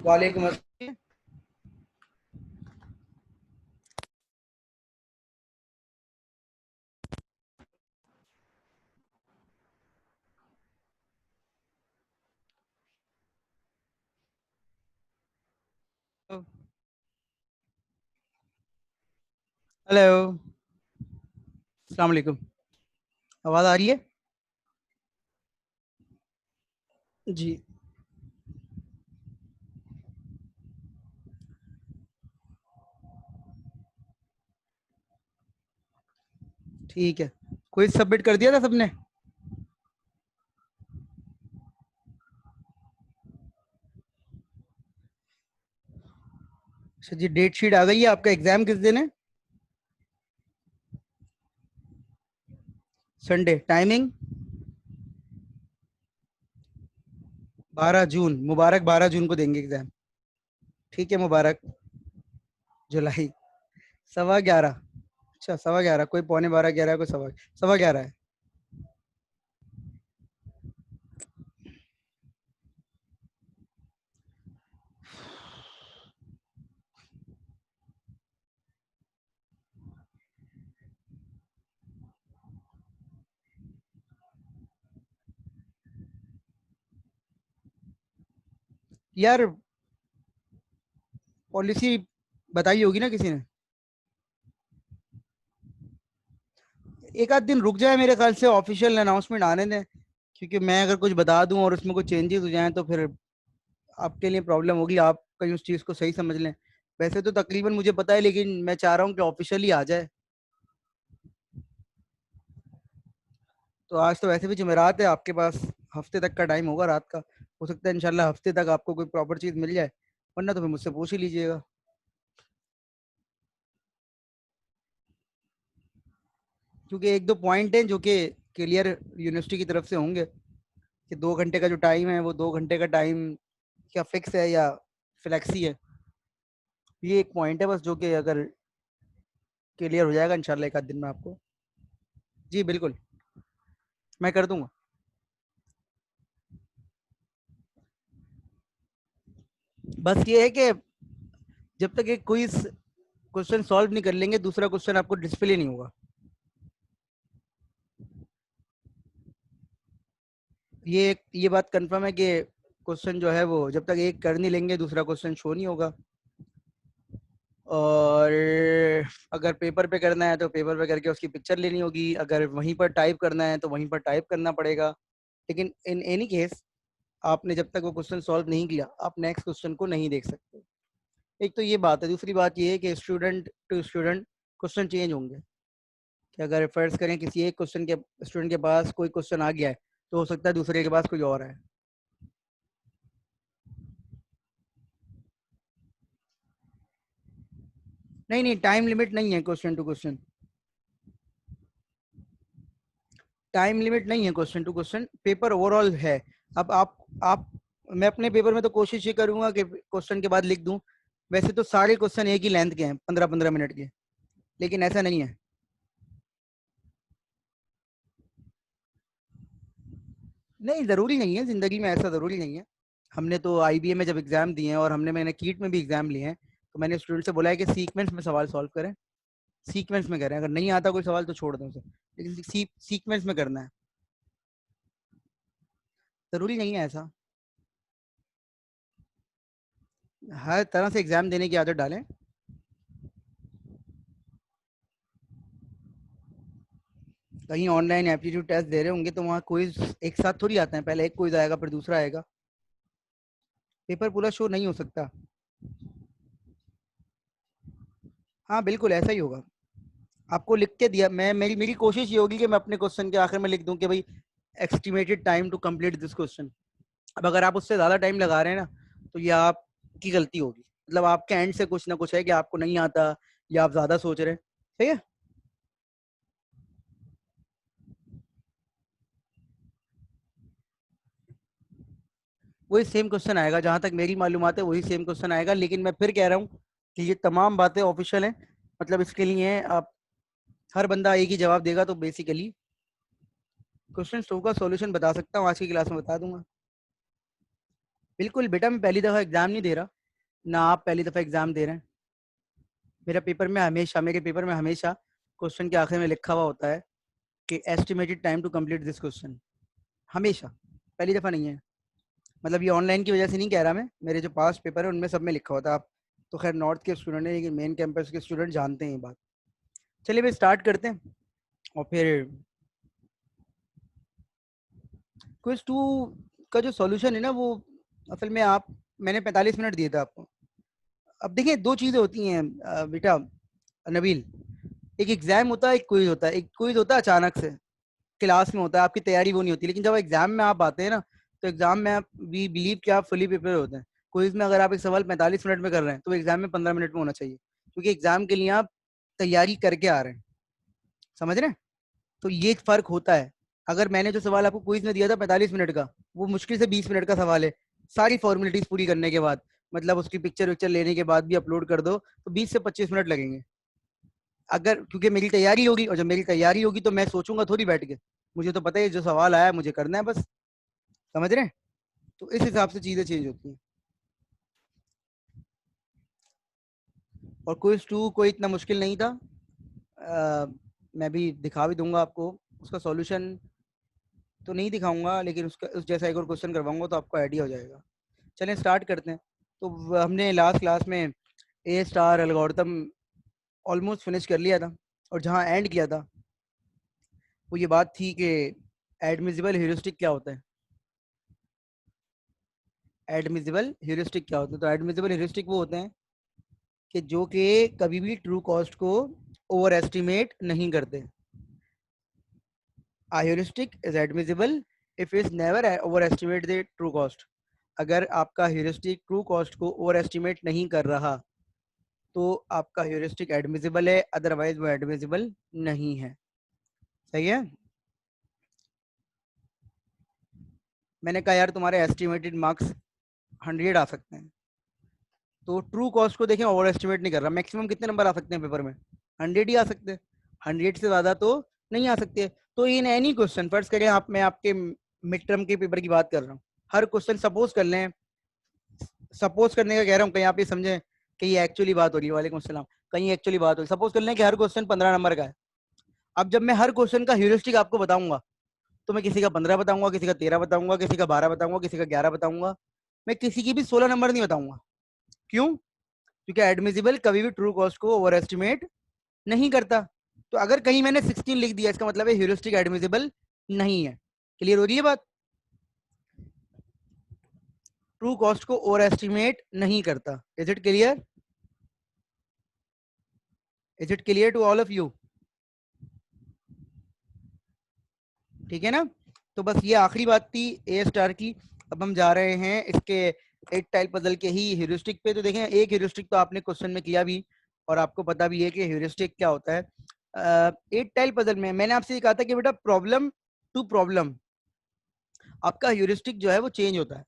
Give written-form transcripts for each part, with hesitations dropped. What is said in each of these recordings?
वालेकुम अस्सलाम। हेलो, अस्सलाम वालेकुम। आवाज़ आ रही है? जी, ठीक है। क्विज सबमिट कर दिया था सबने? अच्छा जी, डेट शीट आ गई है। आपका एग्जाम किस दिन है? संडे। टाइमिंग? 12 जून। मुबारक, 12 जून को देंगे एग्जाम। ठीक है, मुबारक। जुलाई 11:15। अच्छा, 11:15। कोई 11:45, कोई 11:15 है। यार, पॉलिसी बताई होगी ना किसी ने? एक आध दिन रुक जाए, मेरे ख्याल से ऑफिशियल अनाउंसमेंट आने दें। क्योंकि मैं अगर कुछ बता दूं और उसमें कुछ चेंजेस हो जाएं तो फिर आपके लिए प्रॉब्लम होगी। आप कहीं उस चीज़ को सही समझ लें। वैसे तो तकरीबन मुझे पता है, लेकिन मैं चाह रहा हूँ कि ऑफिशियली आ जाए। तो आज तो वैसे भी जुमेरात है, आपके पास हफ्ते तक का टाइम होगा रात का। हो सकता है इंशाल्लाह हफ्ते तक आपको कोई प्रॉपर चीज़ मिल जाए, वरना तो फिर मुझसे पूछ ही लीजिएगा। क्योंकि एक दो पॉइंट हैं जो कि क्लियर यूनिवर्सिटी की तरफ से होंगे कि 2 घंटे का जो टाइम है वो 2 घंटे का टाइम क्या फिक्स है या फ्लेक्सी है। ये एक पॉइंट है बस, जो कि अगर क्लियर हो जाएगा इंशाल्लाह एक आध दिन में आपको। जी बिल्कुल, मैं कर दूंगा। बस ये है कि जब तक एक क्विज क्वेश्चन सॉल्व नहीं कर लेंगे, दूसरा क्वेश्चन आपको डिस्प्ले नहीं होगा। ये बात कंफर्म है कि क्वेश्चन जो है वो जब तक एक कर नहीं लेंगे, दूसरा क्वेश्चन शो नहीं होगा। और अगर पेपर पे करना है तो पेपर पे करके उसकी पिक्चर लेनी होगी, अगर वहीं पर टाइप करना है तो वहीं पर टाइप करना पड़ेगा। लेकिन इन एनी केस, आपने जब तक वो क्वेश्चन सॉल्व नहीं किया, आप नेक्स्ट क्वेश्चन को नहीं देख सकते। एक तो ये बात है। दूसरी बात ये है कि student to student question change होंगे। कि अगर फर्ज करें किसी एक क्वेश्चन के स्टूडेंट के पास कोई क्वेश्चन आ गया है, तो हो सकता है दूसरे के पास कोई और है। नहीं नहीं, टाइम लिमिट नहीं है question to question. Time limit नहीं है question to question, paper overall है। अब आप मैं अपने पेपर में तो कोशिश ये करूंगा कि क्वेश्चन के बाद लिख दूं। वैसे तो सारे क्वेश्चन एक ही लेंथ के हैं, 15-15 मिनट के। लेकिन ऐसा नहीं है। नहीं, ज़रूरी नहीं है, ज़िंदगी में ऐसा ज़रूरी नहीं है। हमने तो आईबीए में जब एग्ज़ाम दिए हैं, और मैंने कीट में भी एग्ज़ाम लिए हैं, तो मैंने स्टूडेंट से बोला है कि सीक्वेंस में सवाल सॉल्व करें। सीक्वेंस में करें, अगर नहीं आता कोई सवाल तो छोड़ दें उसे, लेकिन सीक्वेंस में करना है। ज़रूरी नहीं है ऐसा। हर तरह से एग्ज़ाम देने की आदत डालें। कहीं ऑनलाइन एप्टीट्यूड टेस्ट दे रहे होंगे तो वहाँ क्विज एक साथ थोड़ी आते हैं, पहले एक क्विज आएगा फिर दूसरा आएगा। पेपर पूरा शो नहीं हो सकता। हाँ बिल्कुल, ऐसा ही होगा। आपको लिख के दिया, मैं मेरी मेरी कोशिश ये होगी कि मैं अपने क्वेश्चन के आखिर में लिख दूं कि भाई estimated time to complete this question. अब अगर आप उससे ज़्यादा टाइम लगा रहे हैं ना, तो ये आपकी गलती होगी। मतलब आपके एंड से कुछ ना कुछ है कि आपको नहीं आता, या आप ज़्यादा सोच रहे हैं। सही है। वही सेम क्वेश्चन आएगा, जहाँ तक मेरी मालूमात है वही सेम क्वेश्चन आएगा। लेकिन मैं फिर कह रहा हूँ कि ये तमाम बातें ऑफिशियल हैं। मतलब इसके लिए आप, हर बंदा एक ही जवाब देगा, तो बेसिकली क्वेश्चन टू का सॉल्यूशन बता सकता हूँ, आज की क्लास में बता दूंगा। बिल्कुल बेटा, मैं पहली दफ़ा एग्ज़ाम नहीं दे रहा, ना आप पहली दफ़ा एग्ज़ाम दे रहे हैं। मेरे पेपर में हमेशा क्वेश्चन के आखिर में लिखा हुआ होता है कि estimated time to complete this question, हमेशा, पहली दफ़ा नहीं है। मतलब ये ऑनलाइन की वजह से नहीं कह रहा मैं, मेरे जो पास्ट पेपर है उनमें सब में लिखा होता है। आप तो खैर नॉर्थ के स्टूडेंट हैं, लेकिन मेन कैंपस के स्टूडेंट जानते हैं ये बात। चलिए भाई स्टार्ट करते हैं। और फिर क्विज 2 का जो सॉल्यूशन है ना, वो असल में मैंने 45 मिनट दिए थे आपको। अब देखिए, दो चीज़ें होती हैं बेटा नबील, एक एग्जाम होता है, एक क्विज होता है। एक क्विज होता है अचानक से, क्लास में होता है, आपकी तैयारी वो नहीं होती। लेकिन जब एग्जाम में आप आते हैं ना, तो एग्जाम में आप वी बिलीव कि आप फुली प्रिपेयर होते हैं। क्विज में अगर आप एक सवाल 45 मिनट में कर रहे हैं, तो एग्जाम में 15 मिनट में होना चाहिए, क्योंकि एग्जाम के लिए आप तैयारी करके आ रहे हैं। समझ रहे हैं? तो ये फर्क होता है। अगर मैंने जो सवाल आपको क्विज में दिया था 45 मिनट का, वो मुश्किल से 20 मिनट का सवाल है, सारी फॉर्मेलिटीज पूरी करने के बाद, मतलब उसकी पिक्चर विक्चर लेने के बाद भी अपलोड कर दो, तो 20 से 25 मिनट लगेंगे। अगर क्योंकि मेरी तैयारी होगी, और जब मेरी तैयारी होगी तो मैं सोचूंगा थोड़ी बैठ के, मुझे तो पता है जो सवाल आया मुझे करना है बस। समझ रहे हैं? तो इस हिसाब से चीजें चेंज होती हैं। और क्विज 2 कोई इतना मुश्किल नहीं था। मैं भी दिखा भी दूंगा आपको उसका सॉल्यूशन, तो नहीं दिखाऊंगा, लेकिन उसका उस जैसा एक और क्वेश्चन करवाऊंगा तो आपको आइडिया हो जाएगा। चलें स्टार्ट करते हैं। तो हमने लास्ट क्लास में ए स्टार एल्गोरिथम ऑलमोस्ट फिनिश कर लिया था, और जहाँ एंड किया था वो ये बात थी कि एडमिसिबल ह्यूरिस्टिक क्या होता है। एडमिसिबल ह्यूरिस्टिक क्या होता है? तो एडमिसिबल ह्यूरिस्टिक वो होते हैं कि जो कि कभी भी ट्रू कॉस्ट को ओवर एस्टिमेट नहीं करते। A heuristic is admissible if it's never overestimate the true cost. अगर आपका ह्यूरिस्टिक ट्रू कॉस्ट को ओवर एस्टिमेट नहीं कर रहा, तो आपका ह्यूरिस्टिक एडमिसिबल है, अदरवाइज वो एडमिसिबल नहीं है। सही है? मैंने कहा यार तुम्हारे एस्टिमेटेड मार्क्स 100 आ सकते हैं, तो ट्रू कॉस्ट को देखें, ओवर एस्टिमेट नहीं कर रहा। मैक्सिमम कितने नंबर आ सकते हैं पेपर में? 100 ही आ सकते हैं, 100 से ज़्यादा तो नहीं आ सकते। तो इन एनी क्वेश्चन, फर्स्ट करें आप, मैं आपके मिड टर्म के पेपर की बात कर रहा हूँ, हर क्वेश्चन सपोज कर लें, सपोज करने का कह रहा हूँ, कहीं आप ये समझें कि ये एक्चुअली बात हो रही है, वालेकुम अस्सलाम, कहीं एक्चुअली बात हो रही है। सपोज कर लें कि हर क्वेश्चन 15 नंबर का है। अब जब मैं हर क्वेश्चन का ह्यूरिस्टिक आपको बताऊंगा, तो मैं किसी का 15 बताऊंगा, किसी का 13 बताऊंगा, किसी का 12 बताऊंगा, किसी का 11 बताऊंगा, मैं किसी की भी 16 नंबर नहीं बताऊंगा। क्यों? क्योंकि एडमिसिबल कभी भी ट्रू कॉस्ट को ओवर एस्टिमेट नहीं करता। तो अगर कहीं मैंने 16 लिख दिया, इसका मतलब है ह्यूरिस्टिक एडमिसिबल नहीं है। क्लियर हो रही है बात? ट्रू कॉस्ट को ओवर एस्टिमेट नहीं करता। Is it clear? Is it clear to all of you? ठीक है ना? तो बस ये आखिरी बात थी ए स्टार की। अब हम जा रहे हैं इसके 8 टाइल पजल के ही ह्यूरिस्टिक पे। तो देखें, एक ह्यूरिस्टिक तो आपने क्वेश्चन में किया भी, और आपको पता भी है कि ह्यूरिस्टिक क्या होता है। 8 टाइल पजल में मैंने आपसे ये कहा था कि बेटा प्रॉब्लम टू प्रॉब्लम आपका ह्यूरिस्टिक जो है वो चेंज होता है।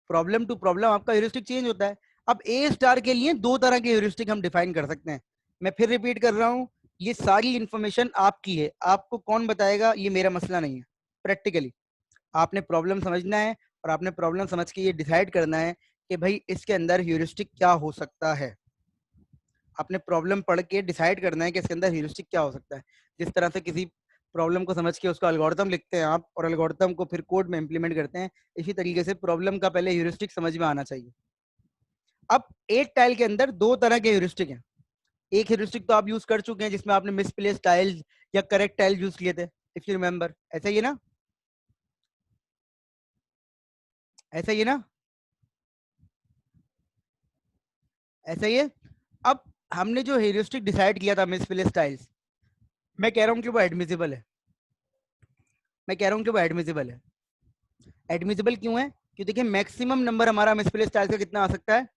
प्रॉब्लम टू प्रॉब्लम आपका ह्यूरिस्टिक चेंज होता है। अब ए स्टार के लिए दो तरह के ह्यूरिस्टिक हम डिफाइन कर सकते हैं। मैं फिर रिपीट कर रहा हूं, ये सारी इंफॉर्मेशन आपकी है, आपको कौन बताएगा ये मेरा मसला नहीं है। प्रैक्टिकली आपने प्रॉब्लम समझना है, और आपने प्रॉब्लम समझ के ये डिसाइड करना है कि भाई इसके अंदर ह्यूरिस्टिक क्या हो सकता है। आपने प्रॉब्लम पढ़ के डिसाइड करना है कि इसके अंदर ह्यूरिस्टिक क्या हो सकता है। जिस तरह से किसी प्रॉब्लम को समझ के उसका एल्गोरिथम लिखते हैं आप, और एल्गोरिथम को फिर कोड में इंप्लीमेंट करते हैं, इसी तरीके से प्रॉब्लम का पहले ह्यूरिस्टिक समझ में आना चाहिए। अब एक टाइल के अंदर दो तरह के ह्यूरिस्टिक हैं। एक ह्यूरिस्टिक तो आप यूज कर चुके हैं, जिसमें आपने मिसप्लेस टाइल्स या करेक्ट टाइल यूज किए थे, इफ यू रिमेंबर। ऐसा ही है ना? ऐसा ही है ना? ऐसा ही है। अब हमने जो ह्यूरिस्टिक डिसाइड किया था मिसप्लेस टाइल्स, मैं कह रहा हूं कि वो एडमिसिबल है। मैं कह रहा हूं कि वो एडमिसिबल है। एडमिसिबल क्यों है? क्योंकि देखिए मैक्सिमम नंबर हमारा मिसप्लेस टाइल्स का कितना आ सकता है?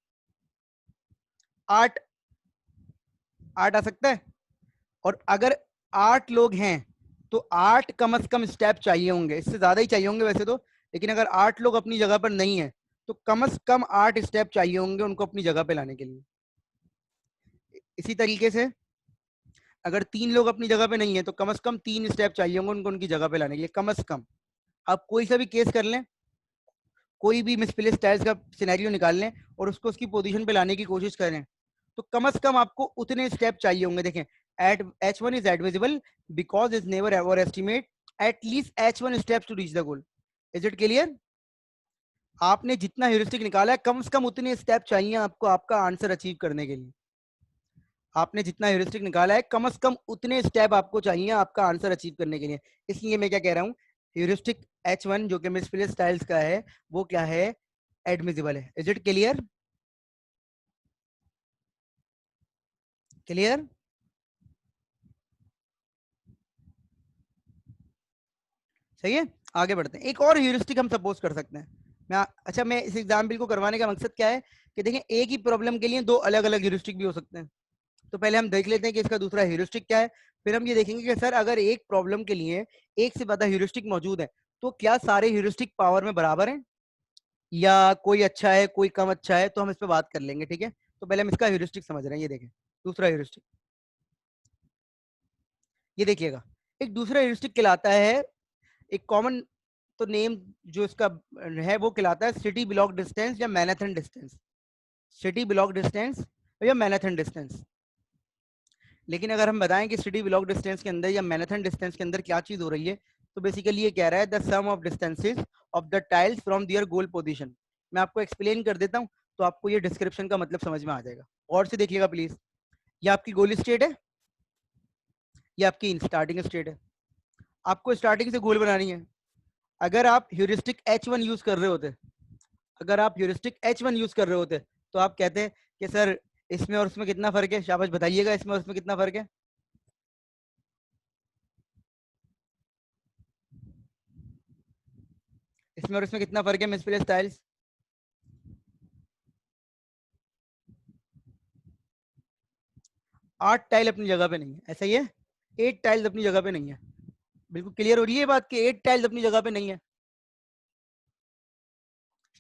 8। 8 आ सकता है। और अगर 8 लोग हैं, तो 8 कम से कम स्टेप चाहिए होंगे, इससे ज्यादा ही चाहिए होंगे वैसे तो, लेकिन अगर 8 लोग अपनी जगह पर नहीं है, तो कम से कम 8 स्टेप चाहिए होंगे उनको अपनी जगह पे लाने के लिए। इसी तरीके से अगर 3 लोग अपनी जगह पे नहीं है, तो कम से कम 3 स्टेप चाहिए होंगे उनको उनकी जगह पे लाने के लिए, कम से कम। आप कोई सा भी केस कर लें, कोई भी मिसप्लेस टाइल्स का सिनेरियो निकाल लें और उसको उसकी पोजीशन पे लाने की कोशिश करें, तो कम से कम आपको उतने स्टेप चाहिए होंगे। देखें, at H1 is admissible because is never ever estimate at least H1 steps to reach the goal. Is it clear? आपने जितना ह्यूरिस्टिक निकाला है कम से कम उतने स्टेप चाहिए आपको आपका आंसर अचीव करने के लिए। आपने जितना ह्यूरिस्टिक निकाला है कम से कम उतने स्टेप आपको चाहिए आपका आंसर अचीव करने के लिए। इसलिए मैं क्या कह रहा हूँ, ह्यूरिस्टिक H1 जो कि मिसप्लेस टाइल्स का है वो क्या है, एडमिसिबल है। Is it clear? क्लियर? सही है, आगे बढ़ते हैं। एक और ह्यूरिस्टिक हम सपोज कर सकते हैं। अच्छा, मैं इस एग्जाम्पल को करवाने का मकसद क्या है कि देखें, एक ही प्रॉब्लम के लिए दो अलग अलग ह्यूरिस्टिक भी हो सकते हैं। तो पहले हम देख लेते हैं कि इसका दूसरा ह्यूरिस्टिक क्या है, फिर हम ये देखेंगे कि सर अगर एक प्रॉब्लम के लिए एक से ज्यादा ह्यूरिस्टिक मौजूद है तो क्या सारे ह्यूरिस्टिक पावर में बराबर हैं या कोई अच्छा है कोई कम अच्छा है, तो हम इस पर बात कर लेंगे। ठीक है, तो पहले हम इसका ह्यूरिस्टिक समझ रहे हैं। ये देखें, दूसरा ह्यूरिस्टिक, ये देखिएगा, एक दूसरा ह्यूरिस्टिक कहलाता है, एक कॉमन तो नेम जो इसका है वो कहलाता है सिटी ब्लॉक डिस्टेंस या Manhattan distance. City block distance या मैनहट्टन डिस्टेंस। लेकिन अगर हम बताएं कि सिटी ब्लॉक डिस्टेंस के अंदर या मैनहट्टन डिस्टेंस के अंदर क्या चीज हो रही है, तो बेसिकली ये कह रहा है the sum of distances of the tiles from their goal position. मैं आपको एक्सप्लेन कर देता हूं तो आपको ये डिस्क्रिप्शन का मतलब समझ में आ जाएगा। और से देखिएगा प्लीज, ये आपकी गोल स्टेट है, ये आपकी स्टार्टिंग स्टेट है। आपको स्टार्टिंग से गोल बनानी है। अगर आप ह्यूरिस्टिक H1 यूज कर रहे होते, अगर आप ह्यूरिस्टिक H1 यूज कर रहे होते तो आप कहते हैं कि सर इसमें और उसमें कितना फर्क है, शाबाश बताइएगा, इसमें और उसमें कितना फर्क है। इसमें और इसमें कितना फर्क है मिसप्लेस टाइल्स? 8 टाइल अपनी जगह पे नहीं है, ऐसा ही है। 8 टाइल्स अपनी जगह पे नहीं है। बिल्कुल क्लियर हो रही है ये बात कि 8 टाइल्स अपनी जगह पे नहीं है,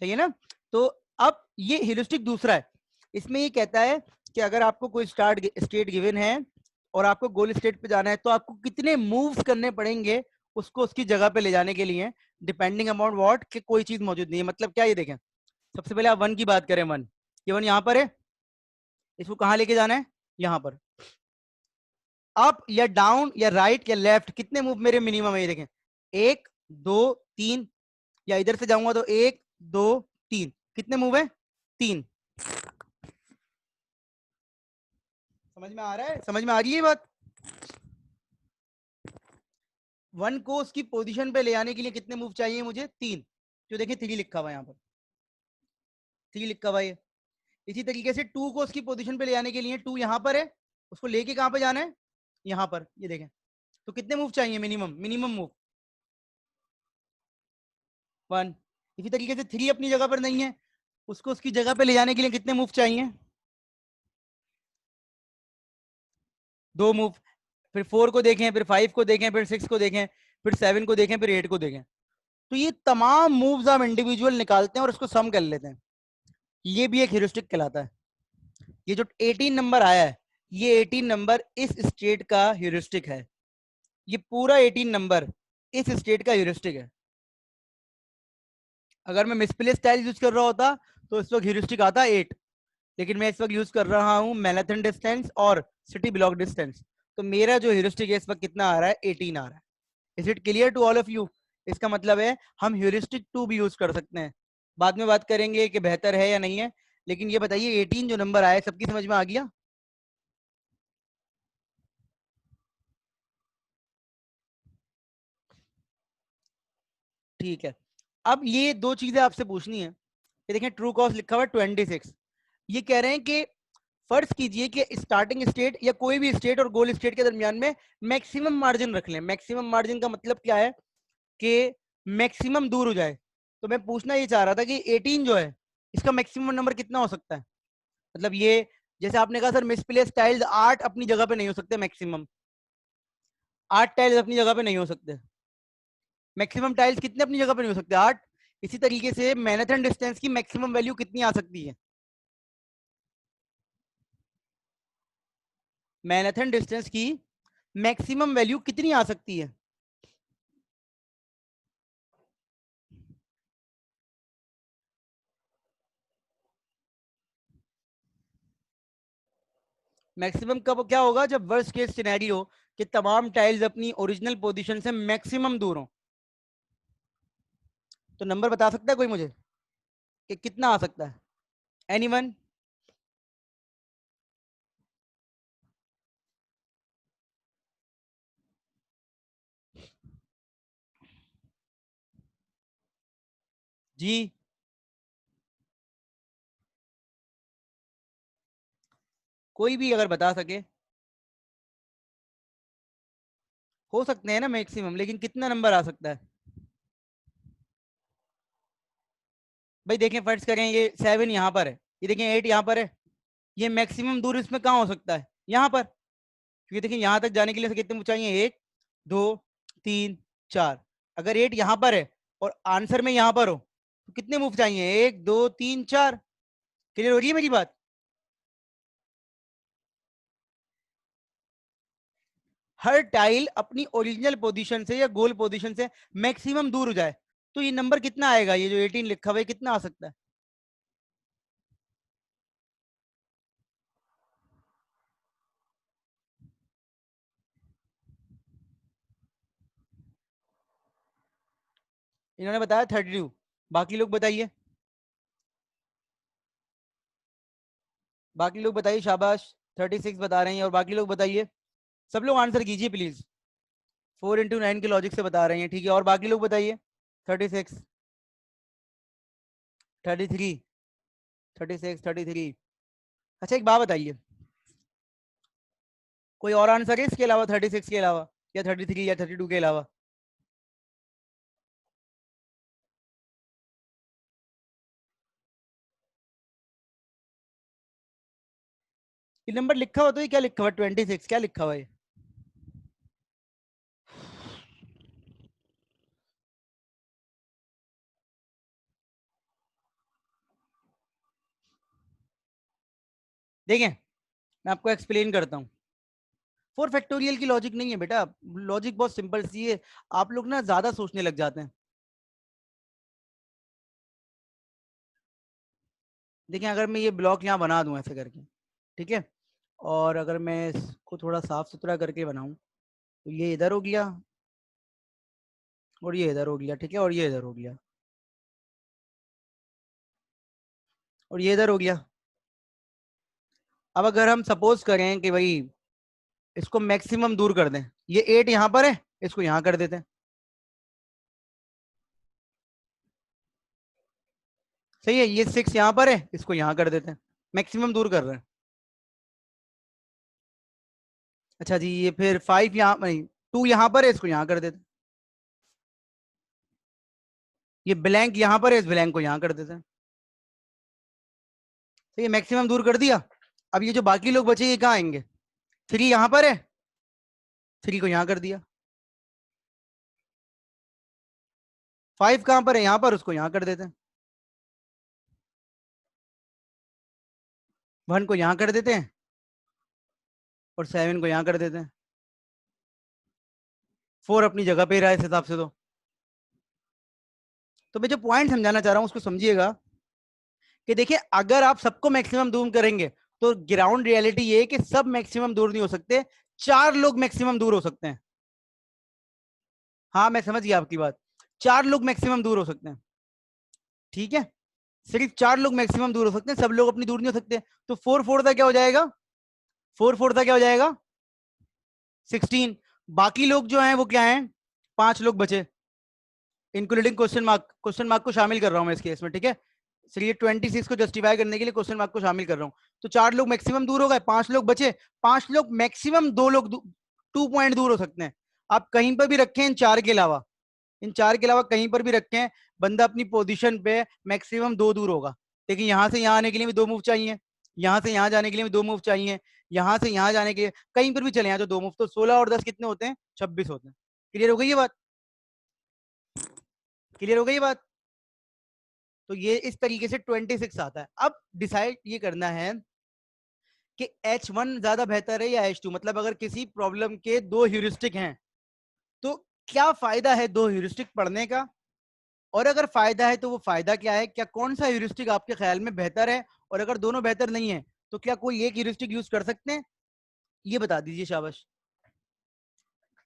सही है ना? तो अब ये ह्यूरिस्टिक दूसरा है, इसमें ये कहता है कि अगर आपको कोई स्टार्ट स्टेट गिवन है और आपको गोल स्टेट पे जाना है तो आपको कितने मूव्स करने पड़ेंगे उसको उसकी जगह पे ले जाने के लिए, डिपेंडिंग अबाउट व्हाट कि कोई चीज मौजूद नहीं है। मतलब क्या, ये देखें, सबसे पहले आप वन की बात करें, वन, ये वन यहाँ पर है, इसको कहाँ लेके जाना है, यहाँ पर। अप या डाउन या राइट या लेफ्ट कितने मूव मेरे मिनिमम है, ये देखें, 1 2 3, या इधर से जाऊंगा तो 1 2 3, कितने मूव है, 3। समझ में आ रहा है, समझ में आ रही है ये बात? वन को उसकी पोजीशन पे ले आने के लिए कितने मूव चाहिए मुझे, 3। जो देखिए 3 लिखा हुआ है यहाँ पर, 3 लिखा हुआ है। इसी तरीके से 2 को उसकी पोजीशन पे ले आने के लिए, 2 यहाँ पर है, उसको लेके कहाँ पे जाना है, यहाँ पर, ये देखें। तो कितने मूव चाहिए मिनिमम, मिनिमम मूव 1। इसी तरीके से 3 अपनी जगह पर नहीं है, उसको उसकी जगह पे ले जाने के लिए कितने मूव चाहिए, 2 मूव। फिर 4 को देखें, फिर 5 को देखें, फिर 6 को देखें, फिर 7 को देखें, फिर 8 को देखें। तो ये तमाम मूव्स हम इंडिविजुअल निकालते हैं और उसको सम कर लेते हैं। ये भी एक ह्यूरिस्टिक कहलाता है। ये जो 18 नंबर आया है, ये 18 नंबर इस स्टेट का ह्यूरिस्टिक है। ये पूरा 18 नंबर इस स्टेट का ह्यूरिस्टिक है। अगर मैं मिसप्लेस स्टाइल यूज कर रहा होता तो इस वक्त ह्यूरिस्टिक आता 8, लेकिन मैं इस वक्त यूज कर रहा हूं मैनहट्टन डिस्टेंस और सिटी ब्लॉक डिस्टेंस, तो मेरा जो ह्यूरिस्टिक है इस वक्त कितना आ रहा है, 18 आ रहा है। Is it clear to all of you? इसका मतलब है हम ह्यूरिस्टिक 2 भी यूज कर सकते हैं। बाद में बात करेंगे कि बेहतर है या नहीं है, लेकिन ये बताइए 18 जो नंबर आया सबकी समझ में आ गया? ठीक है, अब ये दो चीजें आपसे पूछनी है। ये देखें, ट्रू कॉस्ट लिखा हुआ है 26। ये कह रहे हैं कि फर्ज कीजिए कि स्टार्टिंग स्टेट या कोई भी स्टेट और गोल स्टेट के दरमियान में मैक्सिमम मार्जिन रख लें। मैक्सिमम मार्जिन का मतलब क्या है कि मैक्सिमम दूर हो जाए। तो मैं पूछना ये चाह रहा था कि 18 जो है इसका मैक्सिमम नंबर कितना हो सकता है? मतलब ये, जैसे आपने कहा सर मिसप्लेस टाइल्स 8 अपनी जगह पे नहीं हो सकते मैक्सिमम, 8 टाइल्स अपनी जगह पे नहीं हो सकते। मैक्सिमम टाइल्स कितने अपनी जगह पे नहीं हो सकते, 8। इसी तरीके से मैनहट्टन डिस्टेंस की मैक्सिमम वैल्यू कितनी आ सकती है? मैनहट्टन डिस्टेंस की मैक्सिमम वैल्यू कितनी आ सकती है? मैक्सिमम कब क्या होगा? जब वर्स्ट केस सिनेरियो कि तमाम टाइल्स अपनी ओरिजिनल पोजीशन से मैक्सिमम दूर हो। तो नंबर बता सकता है कोई मुझे कि कितना आ सकता है? एनीवन? जी, कोई भी अगर बता सके। हो सकते हैं ना मैक्सिमम, लेकिन कितना नंबर आ सकता है? भाई देखें, फर्ज करें ये 7 यहाँ पर है, ये देखें 8 यहाँ पर है, ये मैक्सिमम दूर इसमें कहाँ हो सकता है? यहाँ पर। क्योंकि देखिए यहाँ तक जाने के लिए कितने मूव चाहिए? 1 2 3 4। अगर 8 यहाँ पर है और आंसर में यहाँ पर हो तो कितने मूव चाहिए? 1 2 3 4। क्लियर हो रही है मेरी बात? हर टाइल अपनी ओरिजिनल पोजीशन से या गोल पोजीशन से मैक्सिमम दूर हो जाए तो ये नंबर कितना आएगा? ये जो 18 लिखा हुआ है कितना आ सकता है? इन्होंने बताया 32। बाकी लोग बताइए, बाकी लोग बताइए, शाबाश। 36 बता रहे हैं। और बाकी लोग बताइए, सब लोग आंसर कीजिए प्लीज। 4 into 9 के लॉजिक से बता रहे हैं, ठीक है। और बाकी लोग बताइए। 36, 33, 36, 33। अच्छा एक बात बताइए, कोई और आंसर है इसके अलावा, 36 के अलावा, या 33 या 32 के अलावा? ये नंबर लिखा हुआ तो ये क्या लिखा हुआ? 26 क्या लिखा हुआ है? देखें, मैं आपको एक्सप्लेन करता हूँ। 4 फैक्टोरियल की लॉजिक नहीं है बेटा। लॉजिक बहुत सिंपल सी है। आप लोग ना ज्यादा सोचने लग जाते हैं। देखिए, अगर मैं ये ब्लॉक यहाँ बना दूं ऐसे करके, ठीक है, और अगर मैं इसको थोड़ा साफ सुथरा करके बनाऊं तो ये इधर हो गया और ये इधर हो गया, ठीक है, और ये इधर हो गया और ये इधर हो गया। अब अगर हम सपोज करें कि भाई इसको मैक्सिमम दूर कर दें, ये 8 यहाँ पर है, इसको यहाँ कर देते हैं। सही है, ये 6 यहाँ पर है, इसको यहाँ कर देते हैं। मैक्सिमम दूर कर रहे हैं। अच्छा जी, ये फिर 5 यहाँ नहीं, 2 यहाँ पर है, इसको यहाँ कर देते हैं। ये ब्लैंक यहाँ पर है, इस ब्लैंक को यहाँ कर देते हैं। तो ये मैक्सिमम दूर कर दिया। अब ये जो बाकी लोग बचे ये कहाँ आएंगे? 3 यहाँ पर है, 3 को यहाँ कर दिया। 5 कहाँ पर है? यहाँ पर, उसको यहाँ कर देते हैं। 1 को यहाँ कर देते हैं और 7 को यहाँ कर देते हैं। 4 अपनी जगह पे ही रहा है इस हिसाब से। तो मैं जो पॉइंट समझाना चाह रहा हूँ उसको समझिएगा कि देखिए, अगर आप सबको मैक्सिमम दूर करेंगे तो ग्राउंड रियलिटी ये है कि सब मैक्सिमम दूर नहीं हो सकते। 4 लोग मैक्सिमम दूर हो सकते हैं। हाँ, मैं समझ गया आपकी बात। 4 लोग मैक्सिमम दूर हो सकते हैं, ठीक है। सिर्फ 4 लोग मैक्सिमम दूर हो सकते हैं, सब लोग अपनी दूर नहीं हो सकते। तो 4 4 का क्या हो जाएगा? 4 4 का क्या हो जाएगा? 16। बाकी लोग जो हैं वो क्या हैं? 5 लोग बचे, including question mark. Question mark को शामिल कर रहा हूं मैं इस केस में, ठीक है। इसलिए 26 को जस्टिफाई करने के लिए क्वेश्चन मार्क को शामिल कर रहा हूं। तो 4 लोग मैक्सिमम दूर हो गए, 5 लोग बचे। 5 लोग मैक्सिमम, 2 लोग 2 पॉइंट दूर हो सकते हैं। आप कहीं पर भी रखें इन 4 के अलावा, इन 4 के अलावा कहीं पर भी रखें, बंदा अपनी पोजीशन पे मैक्सिमम 2 दूर होगा। लेकिन यहां से यहां आने के लिए भी 2 मूव चाहिए, यहां से यहां जाने के लिए भी 2 मूव चाहिए, यहां से यहां जाने के लिए कहीं पर भी चले यहाँ तो 2 मूव। तो 16 और 10 कितने होते हैं? 26 होते हैं। क्लियर हो गई ये बात? क्लियर हो गई ये बात? तो ये इस तरीके से 26 आता है। अब डिसाइड ये करना है कि H1 ज्यादा बेहतर है या H2। मतलब अगर किसी प्रॉब्लम के 2 ह्यूरिस्टिक हैं तो क्या फायदा है 2 ह्यूरिस्टिक पढ़ने का, और अगर फायदा है तो वो फायदा क्या है, क्या कौन सा ह्यूरिस्टिक आपके ख्याल में बेहतर है, और अगर दोनों बेहतर नहीं है तो क्या कोई एक ह्यूरिस्टिक यूज कर सकते हैं? ये बता दीजिए शाबाश,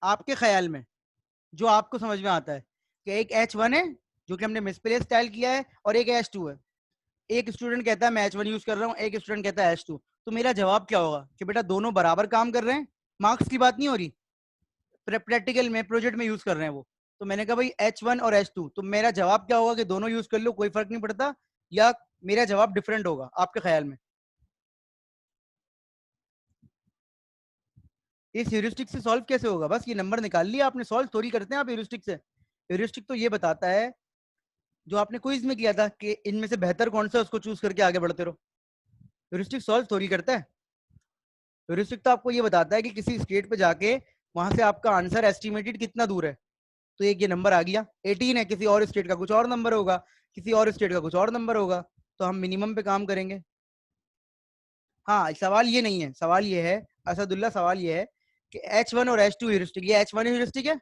आपके ख्याल में जो आपको समझ में आता है कि एक H1 है जो कि हमने मिसप्लेस स्टाइल किया है और एक H2 है। एक स्टूडेंट कहता है मैं H1 यूज कर रहा हूँ, एक स्टूडेंट कहता है H2, तो मेरा जवाब क्या होगा कि बेटा दोनों बराबर काम कर रहे हैं, मार्क्स की बात नहीं हो रही, प्रैक्टिकल में प्रोजेक्ट में यूज कर रहे हैं वो। तो मैंने कहा भाई H1 और H2, तो मेरा जवाब क्या होगा कि दोनों यूज कर लो कोई फर्क नहीं पड़ता, या मेरा जवाब डिफरेंट होगा आपके ख्याल में? इस ह्यूरिस्टिक से सॉल्व कैसे होगा? बस ये नंबर निकाल लिया आपने, सॉल्व थोड़ी करते हैं आप ह्यूरिस्टिक से। ह्यूरिस्टिक तो ये बताता है जो आपने क्विज में किया था कि इनमें से बेहतर कौन सा है उसको चूज करके आगे बढ़ते रहो। ह्यूरिस्टिक सॉल्व थोड़ी करता है। ह्यूरिस्टिक तो आपको ये बताता है कि किसी स्टेट पे जाके वहां से आपका आंसर एस्टिमेटेड कितना दूर है। तो एक ये नंबर आ गया 18 है, किसी और स्टेट का कुछ और नंबर होगा, किसी और स्टेट का कुछ और नंबर होगा, तो हम मिनिमम पे काम करेंगे। हाँ, सवाल ये नहीं है, सवाल ये है असदुल्ला, सवाल ये है कि H1 और H2 ह्यूरिस्टिक, ये H1 ह्यूरिस्टिक है,